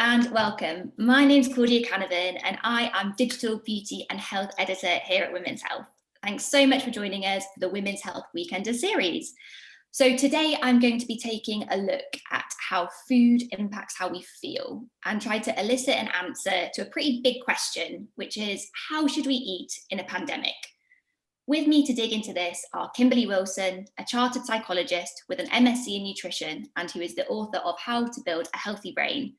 and welcome. My name's Claudia Canavan and I am Digital Beauty and Health Editor here at Women's Health. Thanks so much for joining us for the Women's Health Weekender series. So today I'm going to be taking a look at how food impacts how we feel and try to elicit an answer to a pretty big question, which is how should we eat in a pandemic? With me to dig into this are Kimberly Wilson, a chartered psychologist with an MSc in nutrition and who is the author of How to Build a Healthy Brain,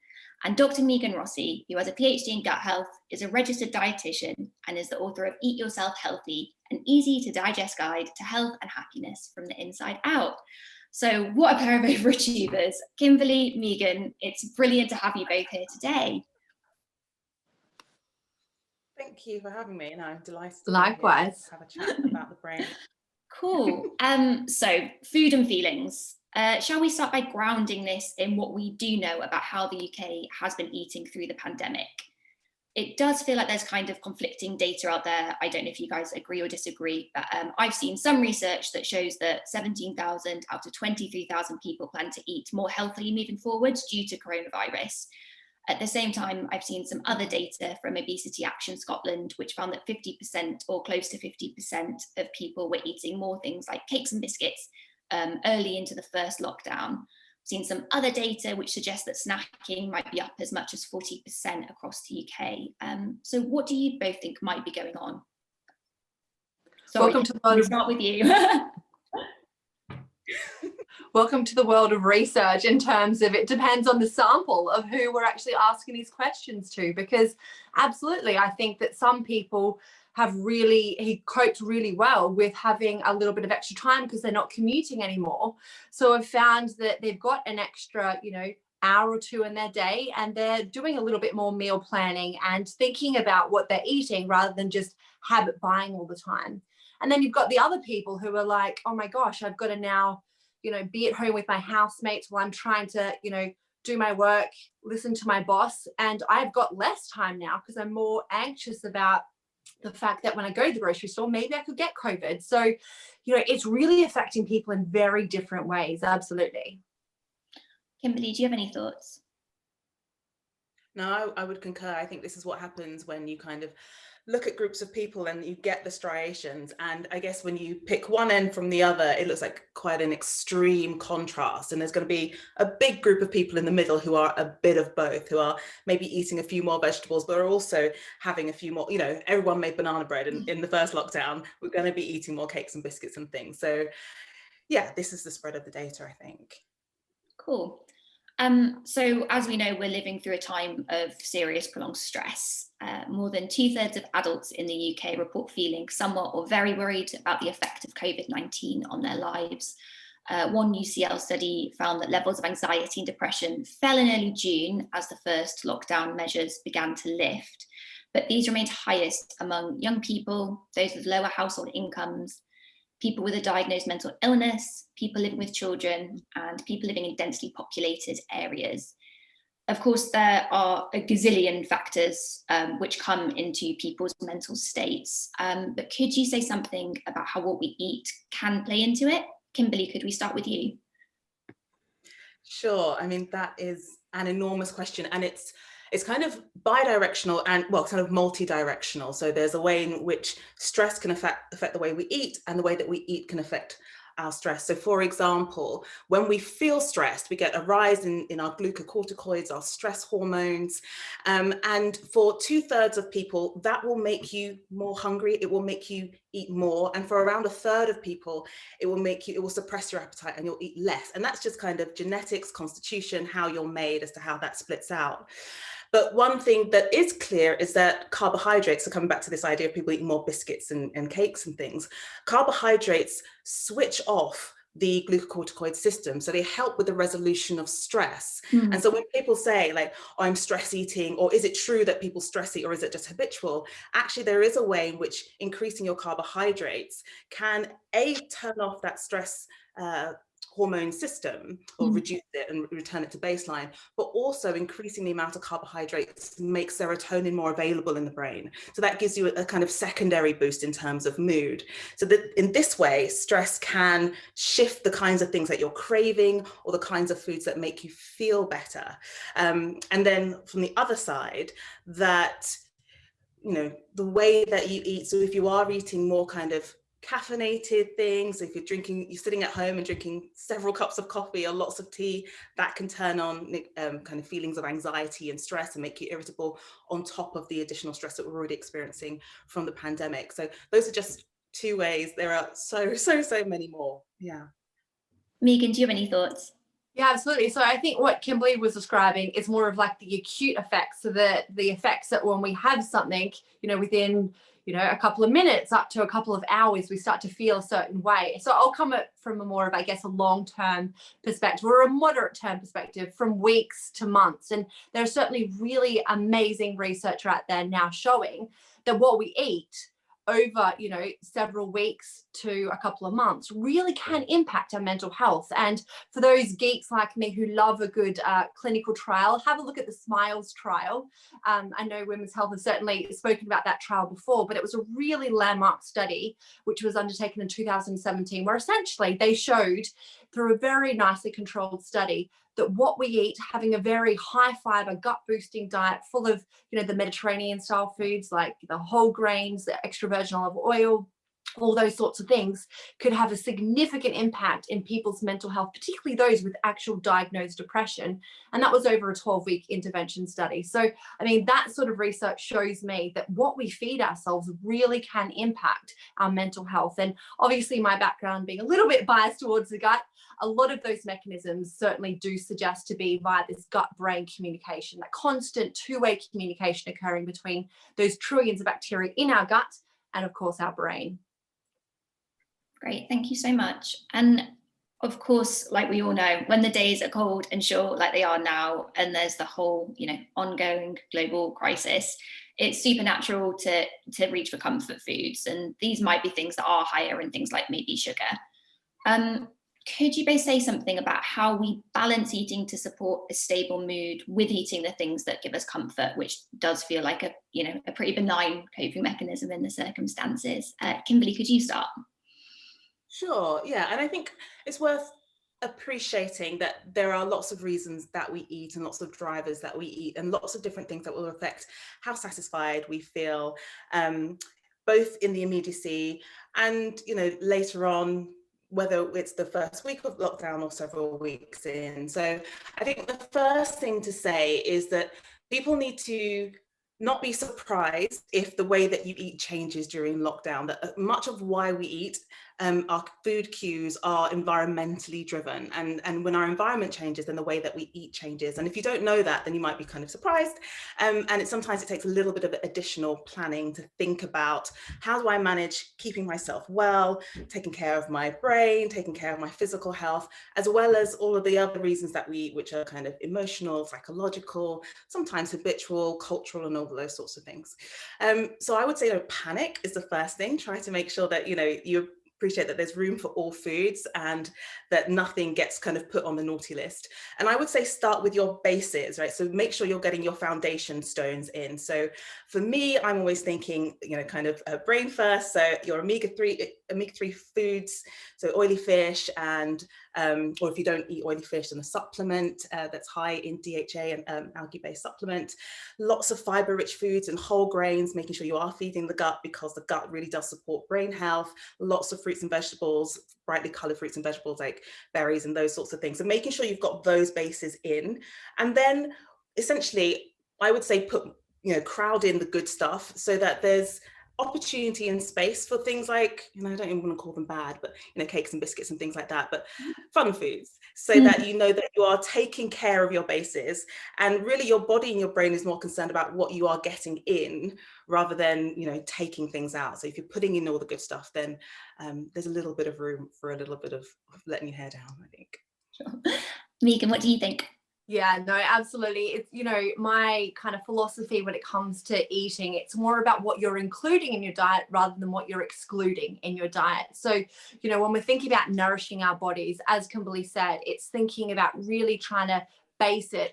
and Dr. Megan Rossi, who has a PhD in gut health, is a registered dietitian and is the author of Eat Yourself Healthy, an easy to digest guide to health and happiness from the inside out. So what a pair of overachievers. Kimberly, Megan, it's brilliant to have you both here today. Thank you for having me, and I'm delighted to Likewise. have a chat about the brain. Cool. So food and feelings. Shall we start by grounding this in what we do know about how the UK has been eating through the pandemic? It does feel like there's kind of conflicting data out there. I don't know if you guys agree or disagree, but I've seen some research that shows that 17,000 out of 23,000 people plan to eat more healthily moving forward due to coronavirus. At the same time, I've seen some other data from Obesity Action Scotland, which found that 50% or close to 50% of people were eating more things like cakes and biscuits early into the first lockdown. I've seen some other data which suggests that snacking might be up as much as 40% across the UK. So what do you both think might be going on? Sorry, Welcome to the world. Start with you. Welcome to the world of research in terms of it depends on the sample of who we're actually asking these questions to, because absolutely, I think that some people have he coped really well with having a little bit of extra time because they're not commuting anymore. So I've found that they've got an extra, hour or two in their day and they're doing a little bit more meal planning and thinking about what they're eating rather than just habit buying all the time. And then you've got the other people who are like, oh my gosh, I've got to now be at home with my housemates while I'm trying to, do my work, listen to my boss. And I've got less time now because I'm more anxious about the fact that when I go to the grocery store, maybe I could get COVID. So, it's really affecting people in very different ways. Absolutely. Kimberly, do you have any thoughts? No, I would concur. I think this is what happens when you kind of look at groups of people and you get the striations. And I guess when you pick one end from the other, it looks like quite an extreme contrast. And there's going to be a big group of people in the middle who are a bit of both, who are maybe eating a few more vegetables, but are also having a few more, everyone made banana bread in the first lockdown. We're going to be eating more cakes and biscuits and things. So yeah, this is the spread of the data, I think. Cool. So as we know, we're living through a time of serious prolonged stress. More than 2/3 of adults in the UK report feeling somewhat or very worried about the effect of COVID-19 on their lives. One UCL study found that levels of anxiety and depression fell in early June as the first lockdown measures began to lift, but these remained highest among young people, those with lower household incomes, people with a diagnosed mental illness, people living with children, and people living in densely populated areas. Of course, there are a gazillion factors which come into people's mental states, but could you say something about how what we eat can play into it? Kimberly, could we start with you? Sure. I mean, that is an enormous question, and it's kind of bidirectional and kind of multi-directional. So there's a way in which stress can affect the way we eat, and the way that we eat can affect our stress. So for example, when we feel stressed, we get a rise in our glucocorticoids, our stress hormones. And for 2/3 of people, that will make you more hungry. It will make you eat more. And for around 1/3 of people, it will suppress your appetite and you'll eat less. And that's just kind of genetics, constitution, how you're made as to how that splits out. But one thing that is clear is that carbohydrates, so coming back to this idea of people eating more biscuits and cakes and things, carbohydrates switch off the glucocorticoid system. So they help with the resolution of stress. And so when people say like, oh, I'm stress eating, or is it true that people stress eat, or is it just habitual? Actually, there is a way in which increasing your carbohydrates can turn off that stress hormone system, or reduce it and return it to baseline, but also increasing the amount of carbohydrates makes serotonin more available in the brain. So that gives you a kind of secondary boost in terms of mood. So that in this way, stress can shift the kinds of things that you're craving or the kinds of foods that make you feel better. And then from the other side, that, you know, the way that you eat, so if you are eating more kind of caffeinated things, if you're sitting at home and drinking several cups of coffee or lots of tea, that can turn on kind of feelings of anxiety and stress and make you irritable, on top of the additional stress that we're already experiencing from the pandemic. So those are just two ways. There are so many more. Yeah. Megan, do you have any thoughts? Yeah, absolutely. So I think what Kimberly was describing is more of like the acute effects. So the effects that when we have something, you know, within, you know, a couple of minutes up to a couple of hours, we start to feel a certain way. So I'll come at from a more of, I guess, a long-term perspective or a moderate-term perspective, from weeks to months. And there's certainly really amazing research out there now showing that what we eat over, you know, several weeks to a couple of months really can impact our mental health. And for those geeks like me who love a good clinical trial, have a look at the SMILES trial. I know Women's Health has certainly spoken about that trial before, but it was a really landmark study which was undertaken in 2017, where essentially they showed through a very nicely controlled study that what we eat, having a very high fiber, gut boosting diet full of, you know, the Mediterranean style foods like the whole grains, the extra virgin olive oil, all those sorts of things, could have a significant impact in people's mental health, particularly those with actual diagnosed depression. And that was over a 12-week intervention study. So, I mean, that sort of research shows me that what we feed ourselves really can impact our mental health. And obviously my background being a little bit biased towards the gut, a lot of those mechanisms certainly do suggest to be via this gut-brain communication, that constant two-way communication occurring between those trillions of bacteria in our gut and, of course, our brain. Great, thank you so much. And of course, like we all know, when the days are cold and short like they are now, and there's the whole, you know, ongoing global crisis, it's supernatural to reach for comfort foods. And these might be things that are higher in things like maybe sugar. Could you both say something about how we balance eating to support a stable mood with eating the things that give us comfort, which does feel like a, you know, a pretty benign coping mechanism in the circumstances? Kimberly, could you start? Sure, yeah. And I think it's worth appreciating that there are lots of reasons that we eat and lots of drivers that we eat and lots of different things that will affect how satisfied we feel, both in the immediacy and, you know, later on, whether it's the first week of lockdown or several weeks in. So I think the first thing to say is that people need to not be surprised if the way that you eat changes during lockdown, that much of why we eat, our food cues are environmentally driven. And when our environment changes, then the way that we eat changes. And if you don't know that, then you might be kind of surprised. And sometimes it takes a little bit of additional planning to think about, how do I manage keeping myself well, taking care of my brain, taking care of my physical health, as well as all of the other reasons that we eat, which are kind of emotional, psychological, sometimes habitual, cultural, and all of those sorts of things. So I would say, panic is the first thing. Try to make sure that, you know, you appreciate that there's room for all foods and that nothing gets kind of put on the naughty list. And I would say start with your bases, right? So make sure you're getting your foundation stones in. So for me, I'm always thinking, you know, kind of brain first. So your omega-3 foods, so oily fish, and or if you don't eat oily fish, then a supplement that's high in DHA and algae-based supplement. Lots of fiber-rich foods and whole grains, making sure you are feeding the gut, because the gut really does support brain health. Lots of fruits and vegetables, brightly colored fruits and vegetables like berries and those sorts of things. So making sure you've got those bases in. And then essentially, I would say crowd in the good stuff so that there's opportunity and space for things like, you know, I don't even want to call them bad, but, you know, cakes and biscuits and things like that, but fun foods, so that you know that you are taking care of your bases, and really your body and your brain is more concerned about what you are getting in rather than, you know, taking things out. So if you're putting in all the good stuff, then there's a little bit of room for a little bit of letting your hair down, I think. Sure. Megan, what do you think? Yeah, no, absolutely. It's, my kind of philosophy when it comes to eating, it's more about what you're including in your diet rather than what you're excluding in your diet. So, when we're thinking about nourishing our bodies, as Kimberly said, it's thinking about really trying to base it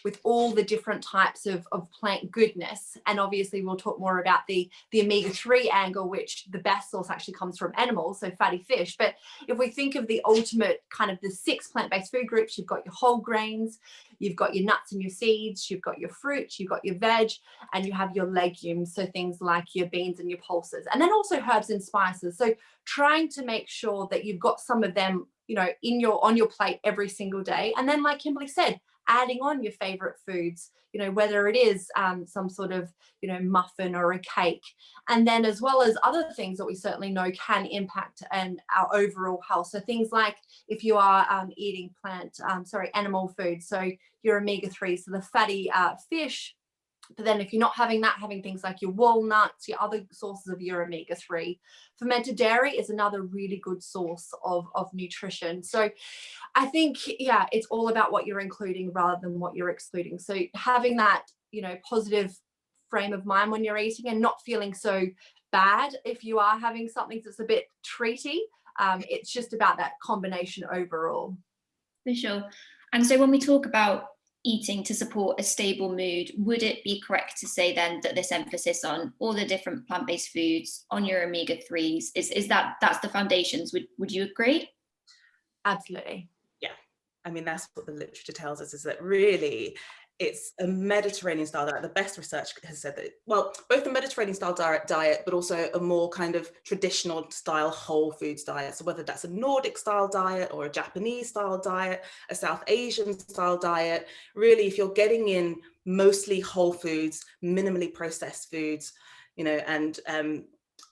with all the different types of plant goodness. And obviously we'll talk more about the omega-3 angle, which the best source actually comes from animals, so fatty fish. But if we think of the ultimate kind of the 6 plant-based food groups, you've got your whole grains, you've got your nuts and your seeds, you've got your fruit, you've got your veg, and you have your legumes, so things like your beans and your pulses, and then also herbs and spices. So trying to make sure that you've got some of them on your plate every single day. And then, like Kimberly said, adding on your favorite foods, whether it is some sort of muffin or a cake, and then as well as other things that we certainly know can impact our overall health. So things like if you are eating animal food, so your omega-3, so the fatty fish. But then if you're not having that, having things like your walnuts, your other sources of your omega-3. Fermented dairy is another really good source of nutrition. So I think, it's all about what you're including rather than what you're excluding. So having that, positive frame of mind when you're eating and not feeling so bad if you are having something that's a bit treaty. It's just about that combination overall. For sure. And so when we talk about eating to support a stable mood, would it be correct to say then that this emphasis on all the different plant-based foods, on your omega-3s, is that's the foundations? Would you agree? Absolutely. Yeah, I mean, that's what the literature tells us, is that really it's a Mediterranean style diet. The best research has said that, well, both the Mediterranean style diet, but also a more kind of traditional style whole foods diet. So whether that's a Nordic style diet or a Japanese style diet, a South Asian style diet, really, if you're getting in mostly whole foods, minimally processed foods, and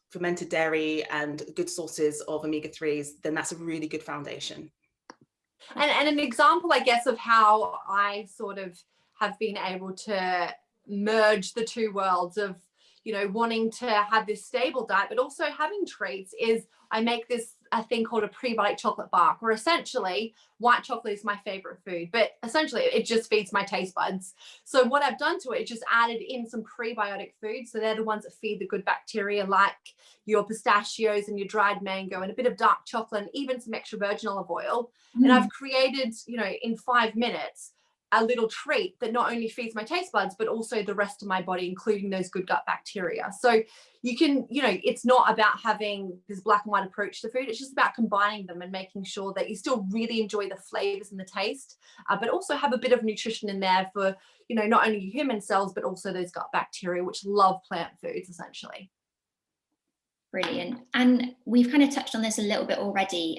fermented dairy and good sources of omega-3s, then that's a really good foundation. And an example, I guess, of how I sort of have been able to merge the two worlds of, wanting to have this stable diet, but also having treats, is I make a thing called a prebiotic chocolate bar, where essentially white chocolate is my favorite food, but essentially it just feeds my taste buds. So what I've done to it is just added in some prebiotic foods. So they're the ones that feed the good bacteria, like your pistachios and your dried mango and a bit of dark chocolate and even some extra virgin olive oil. And I've created, in 5 minutes, a little treat that not only feeds my taste buds, but also the rest of my body, including those good gut bacteria. So you can, it's not about having this black and white approach to food. It's just about combining them and making sure that you still really enjoy the flavors and the taste, but also have a bit of nutrition in there for, not only human cells, but also those gut bacteria, which love plant foods, essentially. Brilliant. And we've kind of touched on this a little bit already,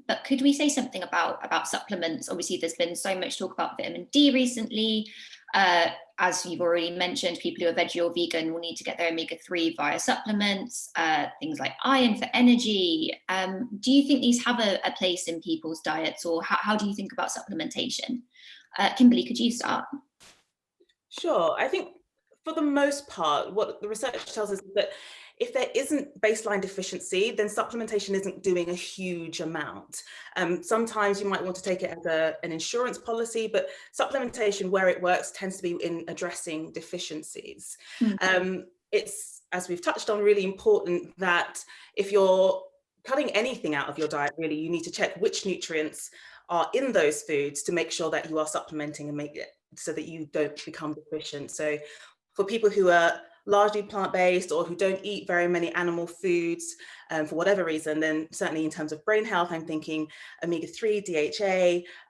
but could we say something about supplements? Obviously, there's been so much talk about vitamin D recently. As you've already mentioned, people who are veggie or vegan will need to get their omega-3 via supplements, things like iron for energy. Do you think these have a place in people's diets, or how do you think about supplementation? Kimberly, could you start? Sure. I think for the most part, what the research tells us is that if there isn't baseline deficiency, then supplementation isn't doing a huge amount. Sometimes you might want to take it as an insurance policy, but supplementation, where it works, tends to be in addressing deficiencies. It's, as we've touched on, really important that if you're cutting anything out of your diet, really, you need to check which nutrients are in those foods to make sure that you are supplementing and make it so that you don't become deficient. So for people who are largely plant-based or who don't eat very many animal foods for whatever reason, then certainly in terms of brain health, I'm thinking omega-3,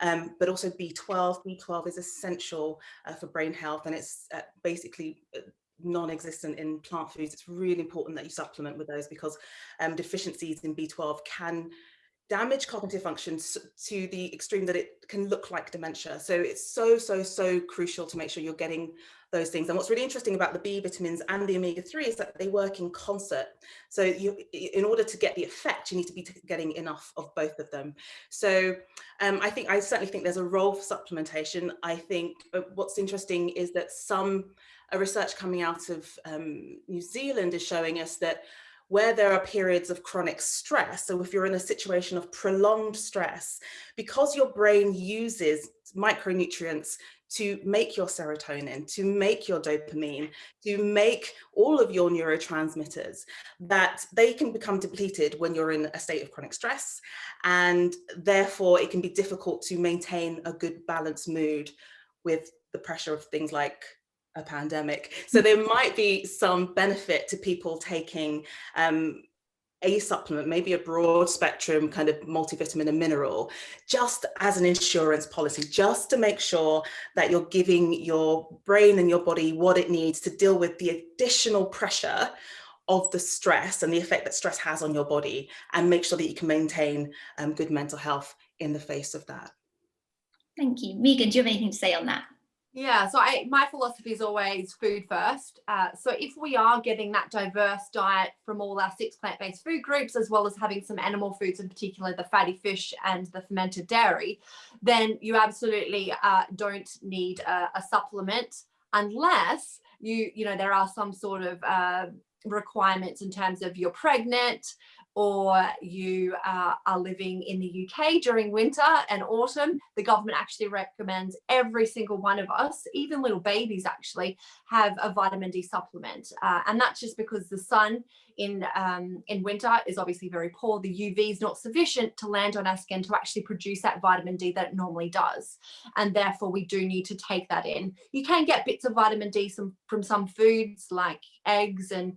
DHA, but also B12. B12 is essential for brain health, and it's basically non-existent in plant foods. It's really important that you supplement with those, because deficiencies in B12 can damage cognitive functions to the extreme that it can look like dementia. So it's so crucial to make sure you're getting those things. And what's really interesting about the B vitamins and the omega-3 is that they work in concert. So in order to get the effect, you need to be getting enough of both of them. So I certainly think there's a role for supplementation. I think what's interesting is that a research coming out of New Zealand is showing us that where there are periods of chronic stress, so if you're in a situation of prolonged stress, because your brain uses micronutrients to make your serotonin, to make your dopamine, to make all of your neurotransmitters, that they can become depleted when you're in a state of chronic stress. And therefore, it can be difficult to maintain a good balanced mood with the pressure of things like a pandemic. So there might be some benefit to people taking a supplement, maybe a broad spectrum kind of multivitamin and mineral, just as an insurance policy, just to make sure that you're giving your brain and your body what it needs to deal with the additional pressure of the stress and the effect that stress has on your body, and make sure that you can maintain good mental health in the face of that. Thank you. Megan, do you have anything to say on that? Yeah, so my philosophy is always food first. So if we are getting that diverse diet from all our 6 plant-based food groups, as well as having some animal foods, in particular the fatty fish and the fermented dairy, then you absolutely don't need a supplement, unless you know there are some sort of requirements in terms of you're pregnant, or you are living in the UK during winter and autumn. The government actually recommends every single one of us, even little babies actually, have a vitamin D supplement. And that's just because the sun in winter is obviously very poor. The UV is not sufficient to land on our skin to actually produce that vitamin D that it normally does. And therefore we do need to take that in. You can get bits of vitamin D from some foods like eggs and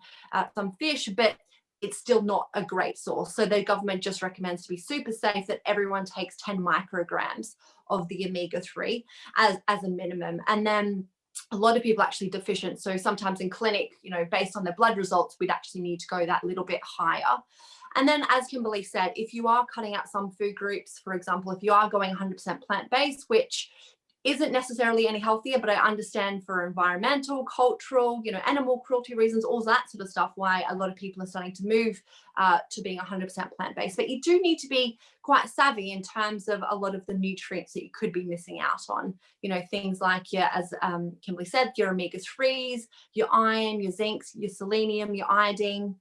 some fish, but it's still not a great source. So the government just recommends, to be super safe, that everyone takes 10 micrograms of the omega-3 as a minimum. And then a lot of people are actually deficient. So sometimes in clinic, you know, based on their blood results, we'd actually need to go that little bit higher. And then, as Kimberly said, if you are cutting out some food groups, for example, if you are going 100% plant-based, which isn't necessarily any healthier, but I understand for environmental, cultural, you know, animal cruelty reasons, all that sort of stuff, why a lot of people are starting to move to being 100% plant-based. But you do need to be quite savvy in terms of a lot of the nutrients that you could be missing out on. You know, things like your, as Kimberly said, your omega-3s, your iron, your zincs, your selenium, your iodine.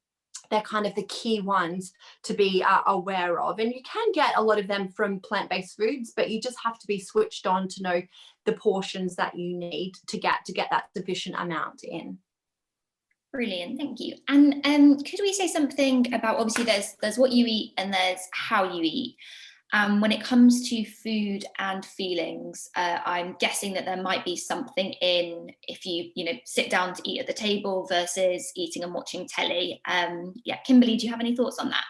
They're kind of the key ones to be aware of. And you can get a lot of them from plant-based foods, but you just have to be switched on to know the portions that you need to get that sufficient amount in. Brilliant, thank you. And could we say something about, obviously there's what you eat and there's how you eat. When it comes to food and feelings, I'm guessing that there might be something in if you sit down to eat at the table versus eating and watching telly. Yeah, Kimberly, do you have any thoughts on that?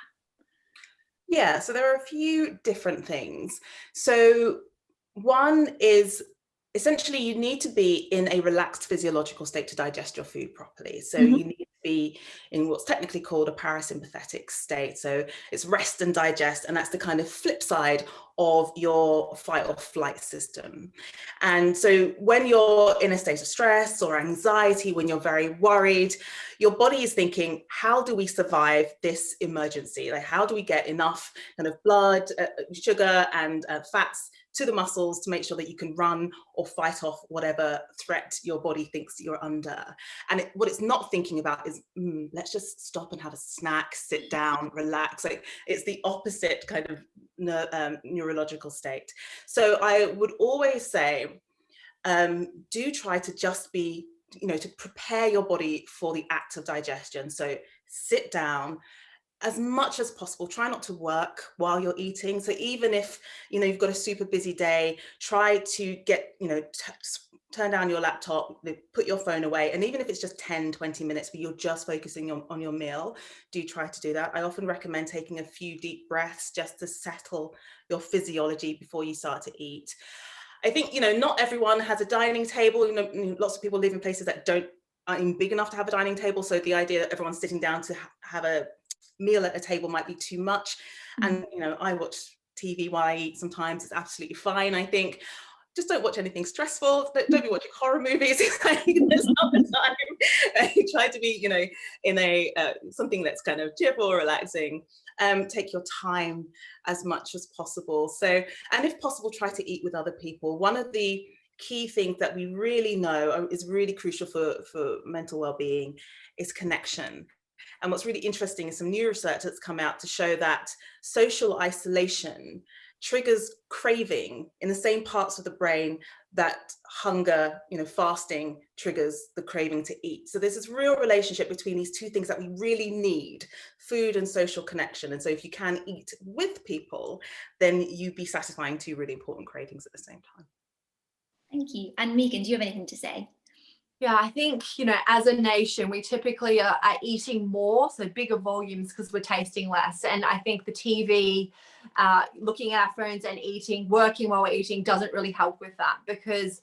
Yeah, so there are a few different things. So one is, essentially you need to be in a relaxed physiological state to digest your food properly. So you need to be in what's technically called a parasympathetic state. So it's rest and digest, and that's the kind of flip side of your fight or flight system. And so when you're in a state of stress or anxiety, when you're very worried, your body is thinking, how do we survive this emergency? Like, how do we get enough kind of blood, sugar and fats to the muscles to make sure that you can run or fight off whatever threat your body thinks you're under. And what it's not thinking about is, let's just stop and have a snack, sit down, relax. Like, it's the opposite kind of neurological state. So I would always say, do try to just be, to prepare your body for the act of digestion. So sit down, as much as possible, try not to work while you're eating. So even if, you've got a super busy day, try to get, turn down your laptop, put your phone away. And even if it's just 10, 20 minutes, but you're just focusing on your meal, do try to do that. I often recommend taking a few deep breaths just to settle your physiology before you start to eat. I think, not everyone has a dining table. Lots of people live in places that aren't big enough to have a dining table. So the idea that everyone's sitting down to have a meal at a table might be too much. And I watch TV while I eat sometimes. It's absolutely fine. I think just don't watch anything stressful. Don't be watching horror movies. There's not the time. Try to be in a something that's kind of cheerful or relaxing. Take your time as much as possible. So, and if possible, try to eat with other people. One of the key things that we really know is really crucial for mental well-being is connection. And what's really interesting is some new research that's come out to show that social isolation triggers craving in the same parts of the brain that hunger, fasting triggers the craving to eat. So there's this real relationship between these two things that we really need, food and social connection. And so if you can eat with people, then you'd be satisfying two really important cravings at the same time. Thank you. And Megan, do you have anything to say? Yeah, I think, as a nation, we typically are eating more, so bigger volumes because we're tasting less. And I think the TV, looking at our phones and eating, working while we're eating doesn't really help with that because,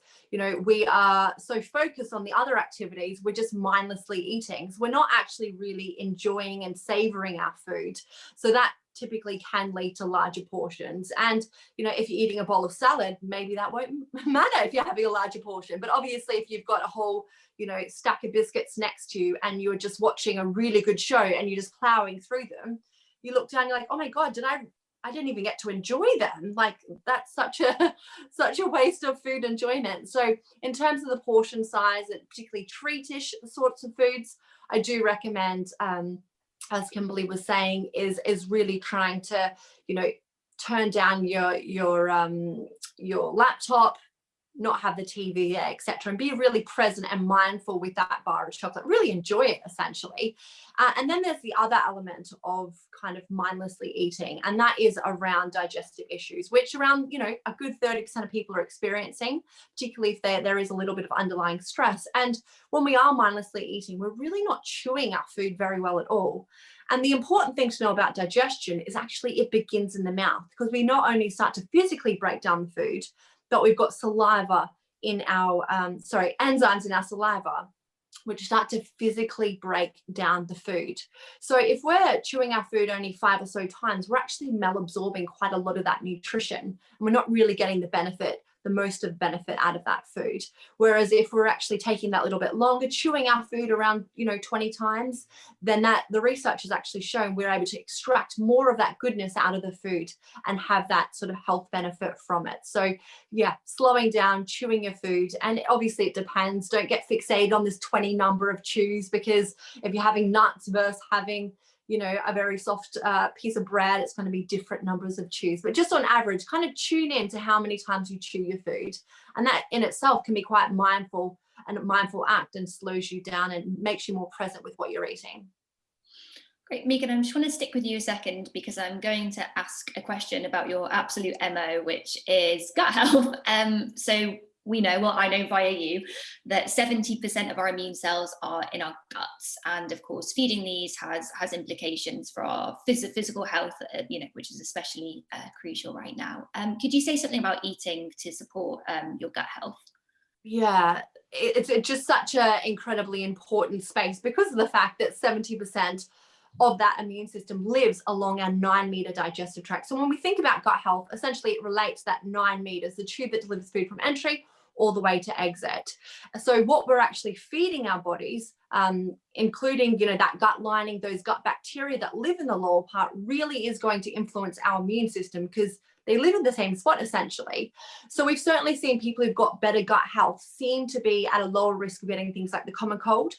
we are so focused on the other activities, we're just mindlessly eating. So we're not actually really enjoying and savoring our food. So that typically can lead to larger portions. And, if you're eating a bowl of salad, maybe that won't matter if you're having a larger portion. But obviously, if you've got a whole, stack of biscuits next to you and you're just watching a really good show and you're just plowing through them, you look down, you're like, oh my God, I didn't even get to enjoy them. Like, that's such a waste of food enjoyment. So in terms of the portion size, and particularly treatish sorts of foods, I do recommend, as Kimberly was saying, is really trying to, turn down your laptop, not have the TV there, etc., and be really present and mindful with that bar of chocolate. Really enjoy it, essentially. And then there's the other element of kind of mindlessly eating, and that is around digestive issues, which around, a good 30% of people are experiencing, particularly if there is a little bit of underlying stress. And when we are mindlessly eating, we're really not chewing our food very well at all. And the important thing to know about digestion is actually it begins in the mouth, because we not only start to physically break down the food, but we've got saliva in our, enzymes in our saliva, which start to physically break down the food. So if we're chewing our food only 5 or so times, we're actually malabsorbing quite a lot of that nutrition, and we're not really getting the most of benefit out of that food. Whereas if we're actually taking that little bit longer, chewing our food around 20 times, then the research has actually shown we're able to extract more of that goodness out of the food and have that sort of health benefit from it. So yeah, slowing down, chewing your food, and obviously it depends. Don't get fixated on this 20 number of chews, because if you're having nuts versus having a very soft piece of bread, it's going to be different numbers of chews. But just on average, kind of tune in to how many times you chew your food. And that in itself can be quite mindful and a mindful act, and slows you down and makes you more present with what you're eating. Great. Megan, I just want to stick with you a second, because I'm going to ask a question about your absolute MO, which is gut health. So we know, well, I know via you, that 70% of our immune cells are in our guts. And of course, feeding these has implications for our physical health, which is especially crucial right now. Could you say something about eating to support your gut health? Yeah, it's just such an incredibly important space, because of the fact that 70% of that immune system lives along our 9-meter digestive tract. So when we think about gut health, essentially it relates that 9 meters, the tube that delivers food from entry all the way to exit. So what we're actually feeding our bodies, including, that gut lining, those gut bacteria that live in the lower part, really is going to influence our immune system, because they live in the same spot, essentially. So we've certainly seen people who've got better gut health seem to be at a lower risk of getting things like the common cold.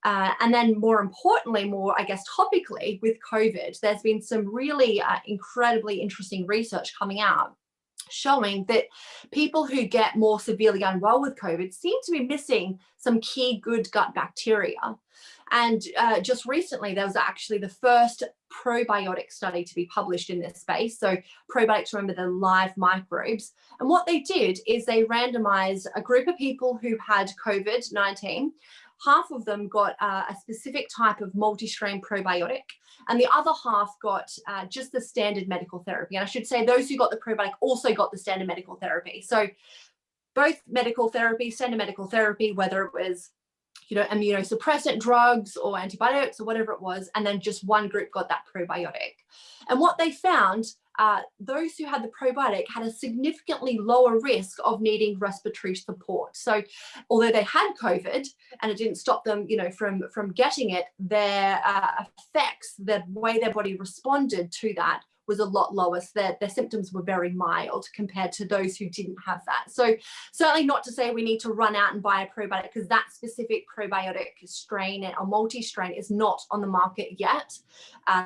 And then more importantly, topically with COVID, there's been some really incredibly interesting research coming out showing that people who get more severely unwell with COVID seem to be missing some key good gut bacteria. And just recently, there was actually the first probiotic study to be published in this space. So probiotics, remember, they're live microbes. And what they did is they randomized a group of people who had COVID-19. Half of them got a specific type of multi-strain probiotic, and the other half got just the standard medical therapy. And I should say those who got the probiotic also got the standard medical therapy. So both medical therapy, standard medical therapy, whether it was immunosuppressant drugs or antibiotics or whatever it was, and then just one group got that probiotic. And what they found, those who had the probiotic had a significantly lower risk of needing respiratory support. So although they had COVID and it didn't stop them, from getting it, their effects, the way their body responded to that was a lot lower. So their symptoms were very mild compared to those who didn't have that. So certainly not to say we need to run out and buy a probiotic, because that specific probiotic strain or multi-strain is not on the market yet.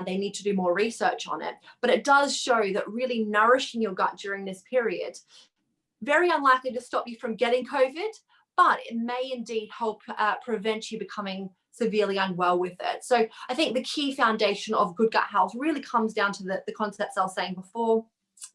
They need to do more research on it. But it does show that really nourishing your gut during this period, very unlikely to stop you from getting COVID, but it may indeed help prevent you becoming severely unwell with it. So I think the key foundation of good gut health really comes down to the concepts I was saying before.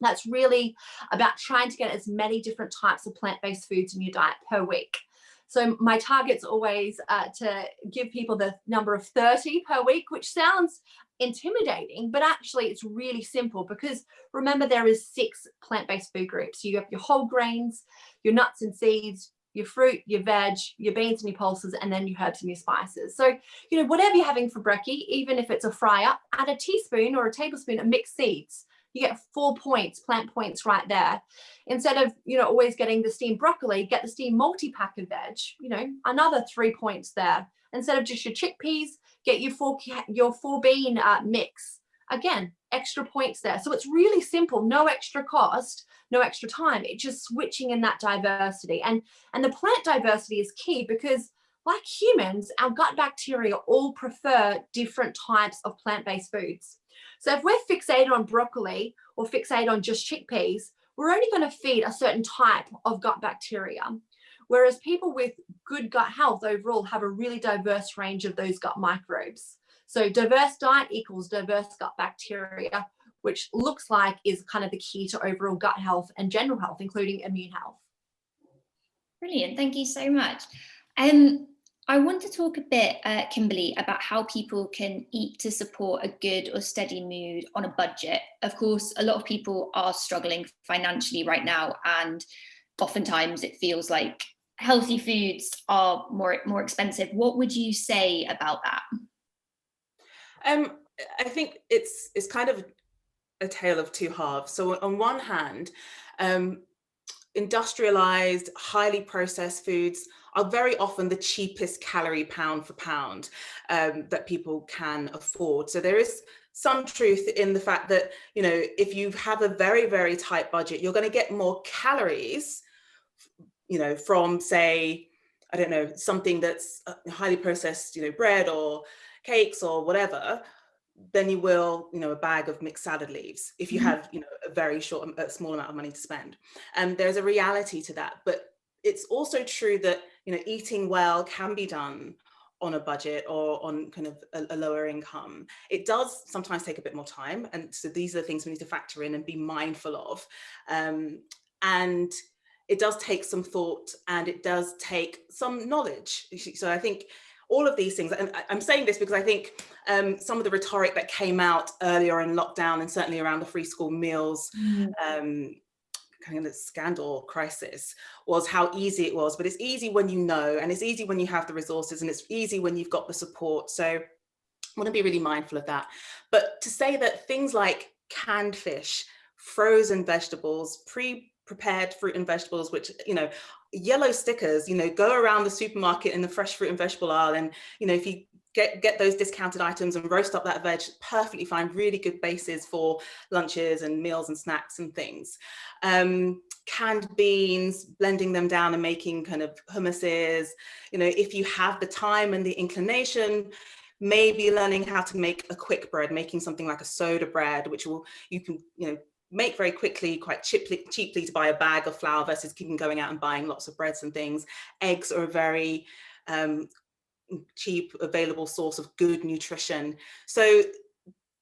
That's really about trying to get as many different types of plant-based foods in your diet per week. So my target's always to give people the number of 30 per week, which sounds intimidating, but actually it's really simple, because remember, there is 6 plant-based food groups. You have your whole grains, your nuts and seeds, your fruit, your veg, your beans and your pulses, and then your herbs and your spices. So, you know, whatever you're having for brekkie, even if it's a fry up, add a teaspoon or a tablespoon of mixed seeds. You get 4 points, plant points right there. Instead of, you know, always getting the steamed broccoli, get the steamed multi-pack of veg, you know, another 3 points there. Instead of just your chickpeas, get your 4 bean mix. Again, extra points there. So it's really simple, no extra cost, no extra time. It's just switching in that diversity. And the plant diversity is key, because like humans, our gut bacteria all prefer different types of plant-based foods. So if we're fixated on broccoli or fixated on just chickpeas, we're only going to feed a certain type of gut bacteria. Whereas people with good gut health overall have a really diverse range of those gut microbes. So diverse diet equals diverse gut bacteria, which looks like is kind of the key to overall gut health and general health, including immune health. Brilliant, thank you so much. I want to talk a bit, Kimberly, about how people can eat to support a good or steady mood on a budget. Of course, a lot of people are struggling financially right now, and oftentimes it feels like healthy foods are more expensive. What would you say about that? I think it's kind of a tale of two halves. So on one hand, industrialized, highly processed foods are very often the cheapest calorie pound for pound that people can afford. So there is some truth in the fact that, you know, if you have a very, very tight budget, you're going to get more calories, you know, from, say, I don't know, something that's highly processed, you know, bread or cakes or whatever, than you will, you know, a bag of mixed salad leaves if you have, you know, a small amount of money to spend. And there's a reality to that. But it's also true that, you know, eating well can be done on a budget or on kind of a lower income. It does sometimes take a bit more time. And so these are the things we need to factor in and be mindful of. And it does take some thought, and it does take some knowledge. So I think all of these things, and I'm saying this because I think some of the rhetoric that came out earlier in lockdown, and certainly around the free school meals kind of scandal crisis, was how easy it was. But it's easy when you know, and it's easy when you have the resources, and it's easy when you've got the support. So I want to be really mindful of that. But to say that things like canned fish, frozen vegetables, pre-prepared fruit and vegetables, which, you know, yellow stickers, you know, go around the supermarket in the fresh fruit and vegetable aisle, and, you know, if you get those discounted items and roast up that veg, perfectly fine, really good bases for lunches and meals and snacks and things. Canned beans, blending them down and making kind of hummuses, you know, if you have the time and the inclination, maybe learning how to make a quick bread, making something like a soda bread, which you can, you know, make very quickly, quite cheaply to buy a bag of flour versus keeping going out and buying lots of breads and things. Eggs are a very cheap, available source of good nutrition. So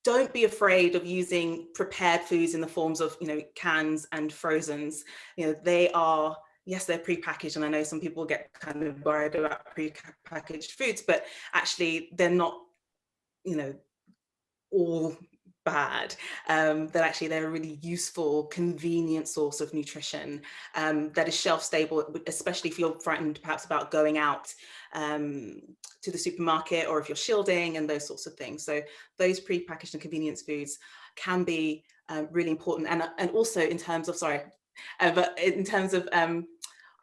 don't be afraid of using prepared foods in the forms of, you know, cans and frozens. You know, they are, yes, they're prepackaged, and I know some people get kind of worried about prepackaged foods, but actually they're not, you know, all bad. That actually they're a really useful, convenient source of nutrition that is shelf stable, especially if you're frightened perhaps about going out to the supermarket, or if you're shielding and those sorts of things. So those prepackaged and convenience foods can be really important. And also in terms of, but in terms of,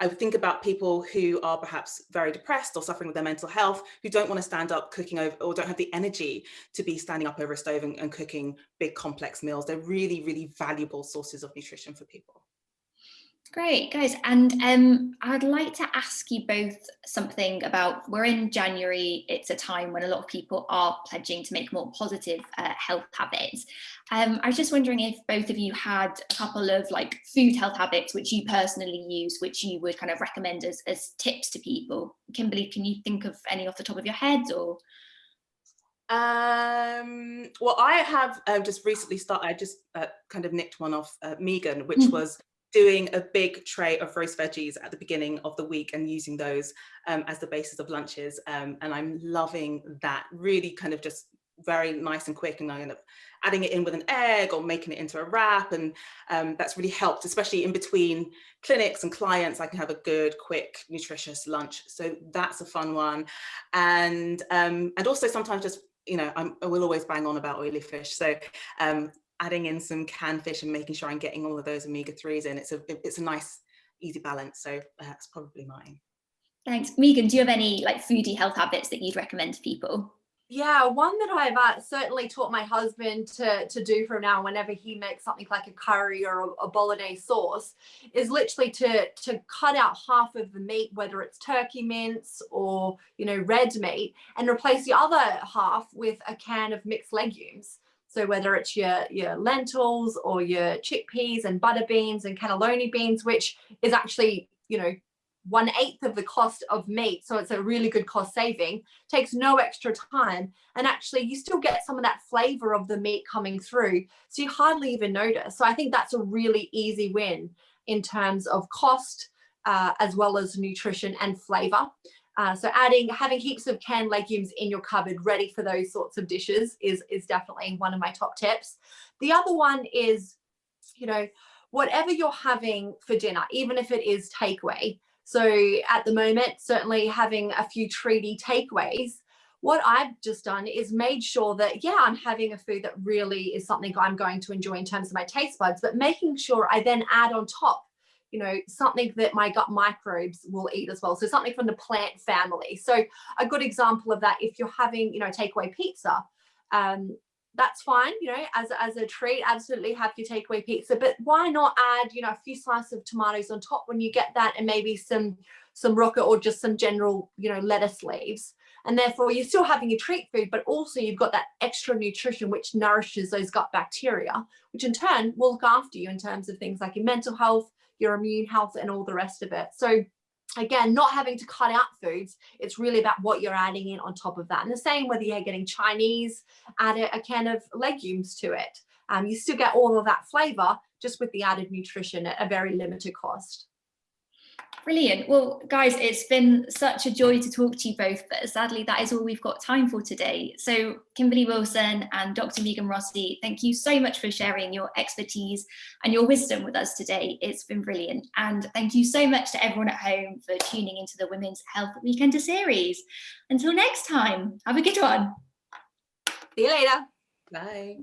I would think about people who are perhaps very depressed or suffering with their mental health, who don't want to stand up cooking over, or don't have the energy to be standing up over a stove and cooking big complex meals. They're really, really valuable sources of nutrition for people. Great, guys. And I'd like to ask you both something about, we're in January, it's a time when a lot of people are pledging to make more positive health habits. I was just wondering if both of you had a couple of like food health habits which you personally use, which you would kind of recommend as tips to people. Kimberly, can you think of any off the top of your head, or? Well, I have just recently started, I just kind of nicked one off Megan, which was doing a big tray of roast veggies at the beginning of the week and using those as the basis of lunches. And I'm loving that. Really kind of just very nice and quick, and I'm kind of adding it in with an egg or making it into a wrap. And that's really helped, especially in between clinics and clients. I can have a good, quick, nutritious lunch. So that's a fun one. And also sometimes just, you know, I will always bang on about oily fish. So adding in some canned fish and making sure I'm getting all of those omega-3s in. It's a nice, easy balance. So that's probably mine. Thanks. Megan, do you have any like foodie health habits that you'd recommend to people? Yeah, one that I've certainly taught my husband to do from now, whenever he makes something like a curry or a bolognese sauce, is literally to cut out half of the meat, whether it's turkey mince or, you know, red meat, and replace the other half with a can of mixed legumes. So whether it's your lentils or your chickpeas and butter beans and cannelloni beans, which is actually, you know, 1/8 of the cost of meat. So it's a really good cost saving, takes no extra time. And actually you still get some of that flavor of the meat coming through. So you hardly even notice. So I think that's a really easy win in terms of cost, as well as nutrition and flavor. So having heaps of canned legumes in your cupboard ready for those sorts of dishes is definitely one of my top tips. The other one is, you know, whatever you're having for dinner, even if it is takeaway. So at the moment, certainly having a few treaty takeaways, what I've just done is made sure that, yeah, I'm having a food that really is something I'm going to enjoy in terms of my taste buds, but making sure I then add on top, you know, something that my gut microbes will eat as well. So something from the plant family. So a good example of that, if you're having, you know, takeaway pizza, that's fine, you know, as a treat, absolutely have your takeaway pizza, but why not add, you know, a few slices of tomatoes on top when you get that, and maybe some rocket or just some general, you know, lettuce leaves. And therefore you're still having your treat food, but also you've got that extra nutrition which nourishes those gut bacteria, which in turn will look after you in terms of things like your mental health, your immune health, and all the rest of it. So again, not having to cut out foods, it's really about what you're adding in on top of that. And the same whether you're getting Chinese, add a can of legumes to it. You still get all of that flavor, just with the added nutrition at a very limited cost. Brilliant. Well, guys, it's been such a joy to talk to you both, but sadly that is all we've got time for today. So Kimberly Wilson and Dr. Megan Rossi, thank you so much for sharing your expertise and your wisdom with us today. It's been brilliant. And thank you so much to everyone at home for tuning into the Women's Health Weekender series. Until next time, have a good one. See you later. Bye.